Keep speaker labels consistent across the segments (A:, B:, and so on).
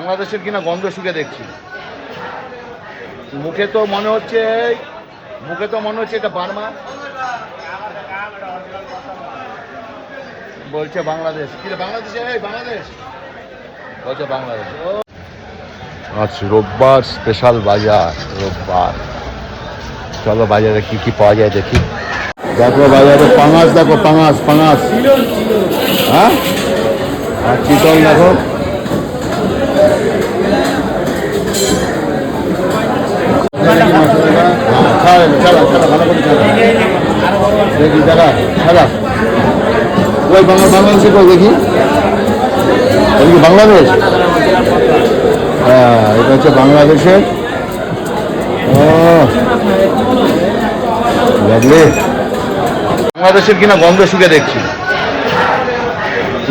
A: বাংলাদেশের কিনা গন্ধ শুকে দেখছি। মুখে তো মনে হচ্ছে এটা বার্মা। বলছে বাংলাদেশ। কি বাংলাদেশ? বাংলাদেশ বলছে বাংলাদেশ। আজ রোববার, স্পেশাল বাজার রোববার। চলো বাজারে কি কি পাওয়া যায় দেখি। দেখো বাজারে পাঙাশ, দেখো পাঙাশ। হ্যাঁ, আর চিতল দেখো। দেখি দাদা খেলা ওই বাংলাদেশে কই দেখি। এটা কি বাংলাদেশ? হ্যাঁ, এটা হচ্ছে বাংলাদেশের। ও বাংলাদেশের কিনা গন্ধ শুকে দেখছি।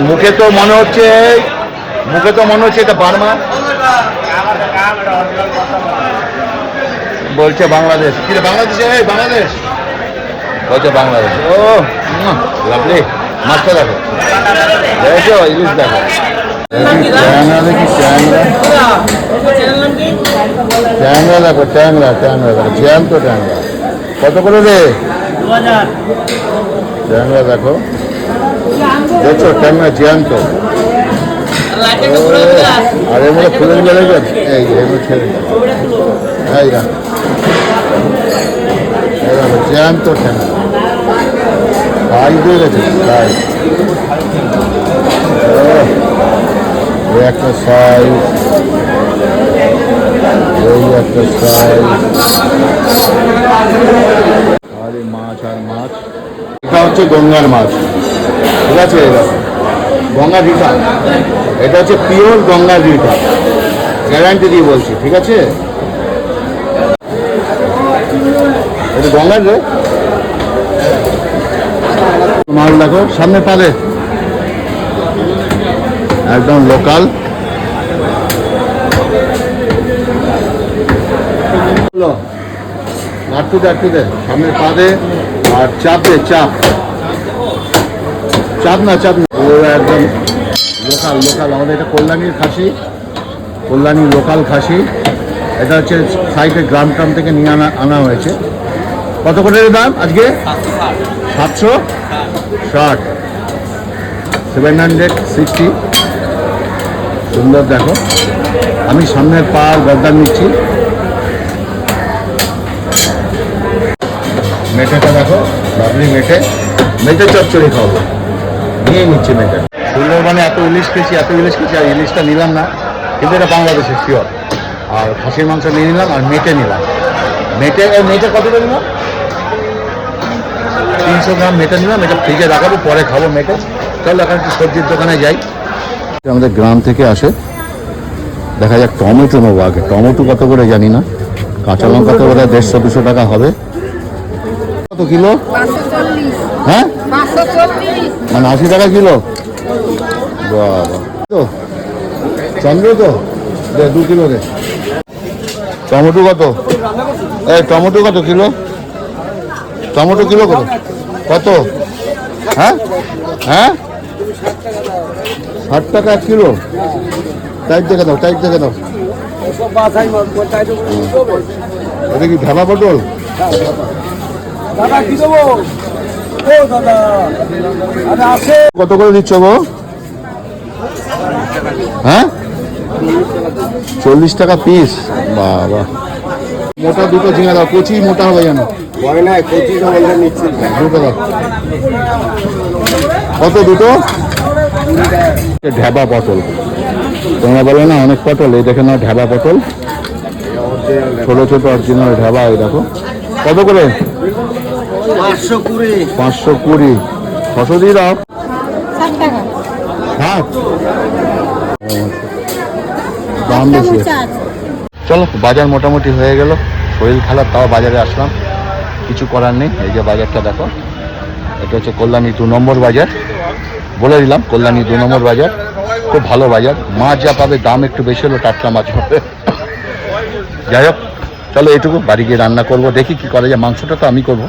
A: মুখে তো মনে হচ্ছে এটা বার্মা। বলছে বাংলাদেশ। কি বাংলাদেশ? বাংলাদেশ বলছে বাংলাদেশ। ও লাভলি। মাছটা দেখো, দেখো ইলিশ দেখো। ট্যাংরা দেখি, ট্যাংরা দেখো, ট্যাংরা দেখো, জ্যান্ত ট্যাংরা। কত করে রে? ট্যাংরা দেখো, দেখছো ট্যাংরা জ্যান্ত। আর এর মধ্যে ফুলের বেড়ে গেছে। এই ছেড়ে জ্যান্ত ট্যাংরা সাইজ হয়ে গেছে। একটা সাইজ, একটা সাইজ। আরে মাছ আর মাছ। এটা হচ্ছে গঙ্গার মাছ, ঠিক আছে? গঙ্গার রিঠা। এটা হচ্ছে পিওর গঙ্গার রিঠা, গ্যারান্টি দিয়ে বলছি, ঠিক আছে? এটা গঙ্গার রে মাল দেখো সামনে পালে, একদম লোকাল। আটটুতে সামনে পাদে। আর চাপ না একদম লোকাল। আমাদের এটা কল্যাণীর খাসি, কল্যাণী লোকাল খাসি। এটা হচ্ছে সাইডে গ্রাম থেকে নিয়ে আনা হয়েছে। কত করে দাম আজকে? 760, 760। সুন্দর দেখো। আমি সামনের পা গর্দান নিচ্ছি। মেটেটা দেখো, লাভলি মেটে চচ্চড়ি খাবো, নিয়ে নিচ্ছি মেটে। সুন্দরবনে এত ইলিশ খেয়েছি, আর ইলিশটা নিলাম না, কিন্তু এটা বাংলাদেশের শিওর। আর খাসির মাংস নিয়ে নিলাম, আর মেটে নিলাম। মেটে কত করে নিলাম? 300 গ্রাম মেটে নিলাম। এটা ফ্রিজে রাখাবো, পরে খাবো মেটে। চলো এখন একটু সবজির দোকানে যাই। আমাদের গ্রাম থেকে আসে। দেখা যাক টমেটো নেবো আগে। টমেটো কত করে জানি না। কাঁচা লঙ্কা তো বোধ হয় 150-200 টাকা হবে। কত কিলো? হ্যাঁ, মানে 80 টাকা কিলো। বাবা, চন্দ্র তো 2 কিলো রে। টমেটো কত? টমেটো কত কিলো? টমেটো কিলো কত? হ্যাঁ, 60 টাকা 1 কিলো। টাইট দেখে দাও। এটা কি ঢাবা পটল? কত করে দিচ্ছ গো? হ্যাঁ, 40 টাকা পিস। বাবা, মোটা দুটো ঝিঙে দাও। কচি মোটা হবে যেন। কত দুটো? ঢাবা পটল তোমরা বলো না, অনেক পটল। এই দেখে না, ঢাবা পটল, ছোট অরিজিনাল ঢাবা। এই দেখো কত করে? 520। 600 দিয়ে দাও। হ্যাঁ, দাম বেশি। চলো, বাজার মোটামুটি হয়ে গেল। শরীর খারাপ, তাও বাজারে আসলাম, কিছু করার নেই। এই যে বাজারটা দেখো, এটা হচ্ছে কল্যাণী 2 নম্বর বাজার। বলে দিলাম, কল্যাণী 2 নম্বর বাজার খুব ভালো বাজার। মাছ যা পাবে, দাম একটু বেশি হলো, টাটকা মাছ পাবে। যাই হোক, চলো এইটুকু। বাড়ি গিয়ে রান্না করবো, দেখি কি করা যায়। মাংসটা তো আমি করবো।